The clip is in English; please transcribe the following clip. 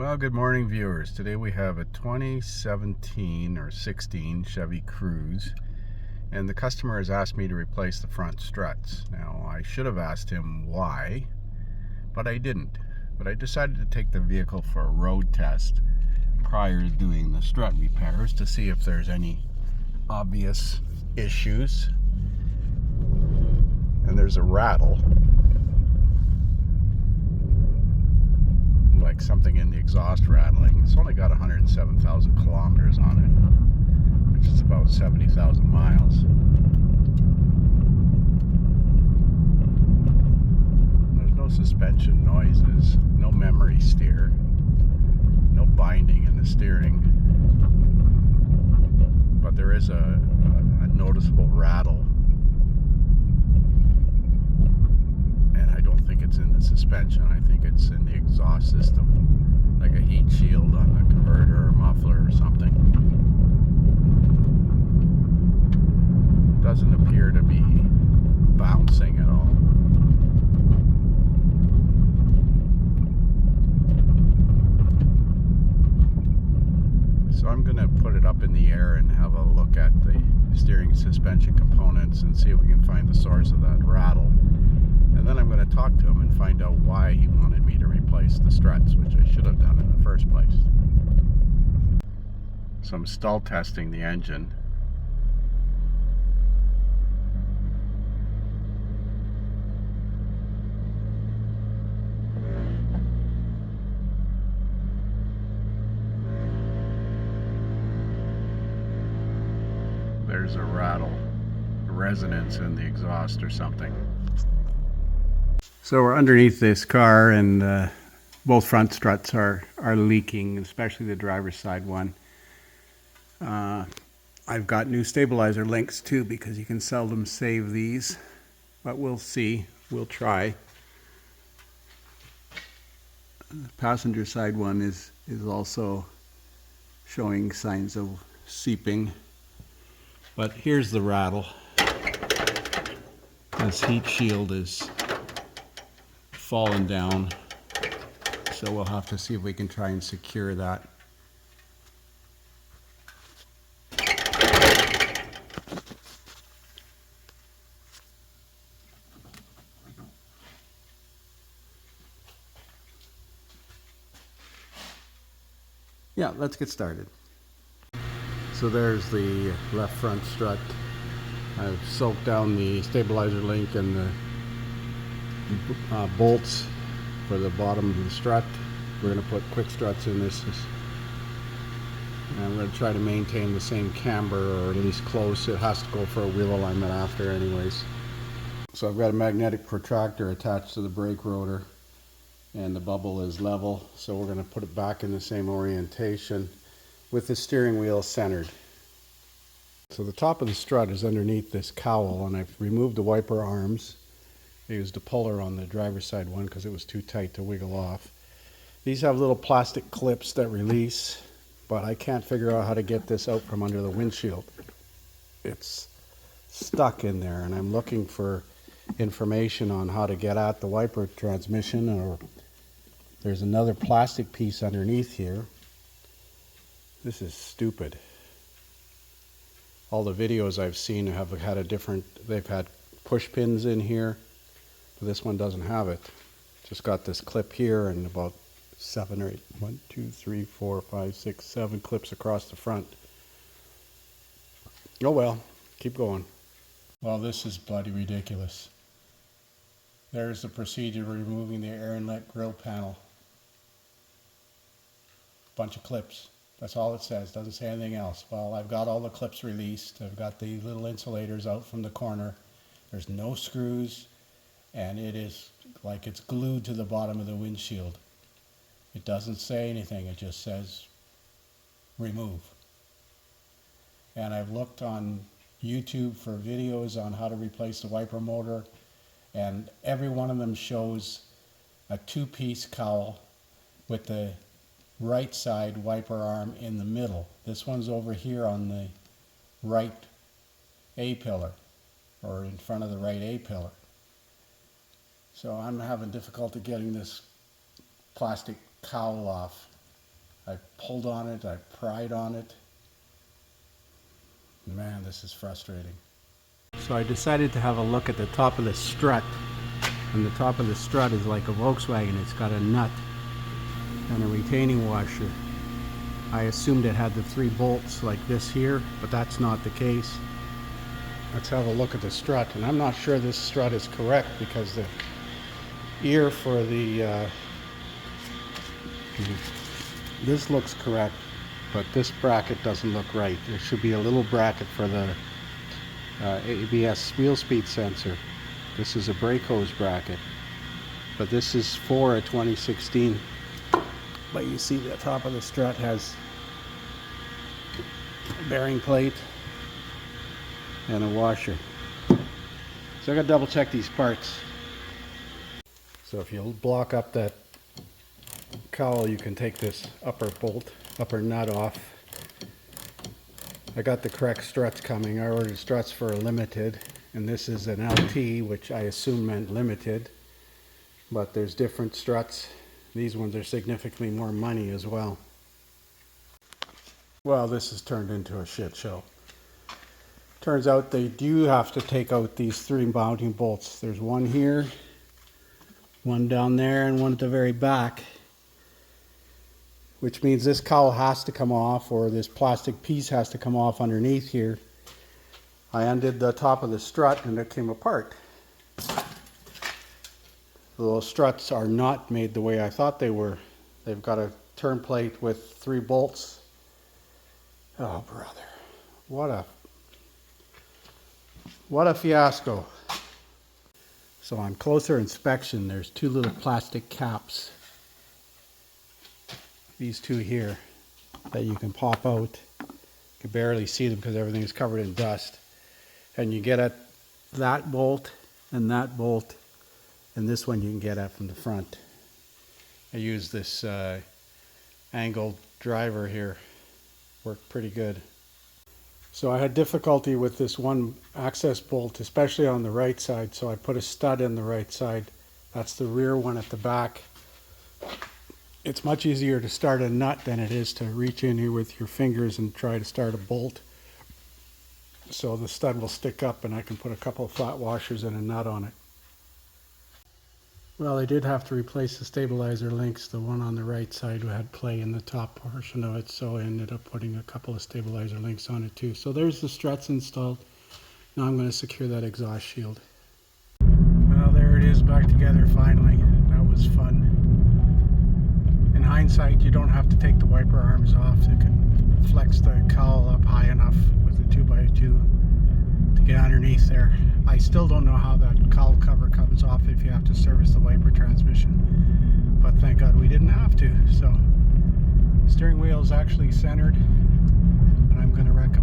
Well, good morning, viewers. Today we have a 2017 or 16 Chevy Cruze, and the customer has asked me to replace the front struts. Now, I should have asked him why, but I didn't. But I decided to take the vehicle for a road test prior to doing the strut repairs to see if there's any obvious issues. And there's a rattle, like something in the exhaust rattling. It's only got 107,000 kilometers on it, which is about 70,000 miles. There's no suspension noises, no memory steer, no binding in the steering, but there is a noticeable rattle, and I don't think it's in the suspension. I think it's in the exhaust system, like a heat shield on the converter or muffler or something. Doesn't appear to be bouncing at all. So I'm going to put it up in the air and have a look at the steering suspension components and see if we can find the source of that rattle. And then I'm going to talk to him and find out why he wanted me to replace the struts, which I should have done in the first place. So I'm stall testing the engine. There's a rattle, a resonance in the exhaust or something. So we're underneath this car, and both front struts are leaking, especially the driver's side one. I've got new stabilizer links too, because you can seldom save these, but we'll see. We'll try. The passenger side one is also showing signs of seeping. But here's the rattle. This heat shield is fallen down, so we'll have to see if we can try and secure that. Yeah, let's get started. So there's the left front strut. I've soaked down the stabilizer link and the bolts for the bottom of the strut. We're going to put quick struts in this, and I'm going to try to maintain the same camber, or at least close. It has to go for a wheel alignment after anyways. So I've got a magnetic protractor attached to the brake rotor, and the bubble is level, so we're going to put it back in the same orientation with the steering wheel centered. So the top of the strut is underneath this cowl, and I've removed the wiper arms. I used a puller on the driver's side one because it was too tight to wiggle off. These have little plastic clips that release, but I can't figure out how to get this out from under the windshield. It's stuck in there, and I'm looking for information on how to get at the wiper transmission, or there's another plastic piece underneath here. This is stupid. All the videos I've seen have had they've had push pins in here. This one doesn't have it. Just got this clip here and about 7 or 8, 1, 2, 3, 4, 5, 6, 7 clips across the front. Oh well, keep going. Well, this is bloody ridiculous. There's the procedure for removing the air inlet grill panel. Bunch of clips. That's all it says. Doesn't say anything else. Well, I've got all the clips released. I've got the little insulators out from the corner. There's no screws, and it is like it's glued to the bottom of the windshield. It doesn't say anything. It just says remove. And I've looked on YouTube for videos on how to replace the wiper motor, and every one of them shows a two-piece cowl with the right side wiper arm in the middle. This one's over here on the right A-pillar, or in front of the right A-pillar. So I'm having difficulty getting this plastic cowl off. I pulled on it, I pried on it. Man, this is frustrating. So I decided to have a look at the top of the strut. And the top of the strut is like a Volkswagen. It's got a nut and a retaining washer. I assumed it had the 3 bolts like this here, but that's not the case. Let's have a look at the strut. And I'm not sure this strut is correct because the ear for the this looks correct, but this bracket doesn't look right. There should be a little bracket for the ABS wheel speed sensor. This is a brake hose bracket, but this is for a 2016. But you see the top of the strut has a bearing plate and a washer. So I gotta double check these parts. So if you block up that cowl, you can take this upper nut off. I got the correct struts coming. I ordered struts for a limited, and this is an LT, which I assume meant limited, but there's different struts. These ones are significantly more money as well. Well, this has turned into a shit show. Turns out they do have to take out these 3 mounting bolts. There's one here, one down there, and one at the very back, which means this cowl has to come off, or this plastic piece has to come off underneath here. I undid the top of the strut and it came apart. Those struts are not made the way I thought they were. They've got a turn plate with 3 bolts. Oh brother, what a fiasco. So on closer inspection, there's 2 little plastic caps. These 2 here that you can pop out. You can barely see them because everything is covered in dust. And you get at that bolt and that bolt, and this one you can get at from the front. I use this angled driver here. Worked pretty good. So I had difficulty with this one access bolt, especially on the right side, so I put a stud in the right side. That's the rear one at the back. It's much easier to start a nut than it is to reach in here with your fingers and try to start a bolt. So the stud will stick up and I can put a couple of flat washers and a nut on it. Well, I did have to replace the stabilizer links. The one on the right side had play in the top portion of it, so I ended up putting a couple of stabilizer links on it too. So there's the struts installed. Now I'm going to secure that exhaust shield. Well, there it is, back together finally. That was fun. In hindsight, you don't have to take the wiper arms off. You can flex the cowl up high enough with the 2x2 to get underneath there. I still don't know how that cowl cover comes off if you have to service the wiper transmission, but thank God we didn't have to. So steering wheel is actually centered, and I'm going to recommend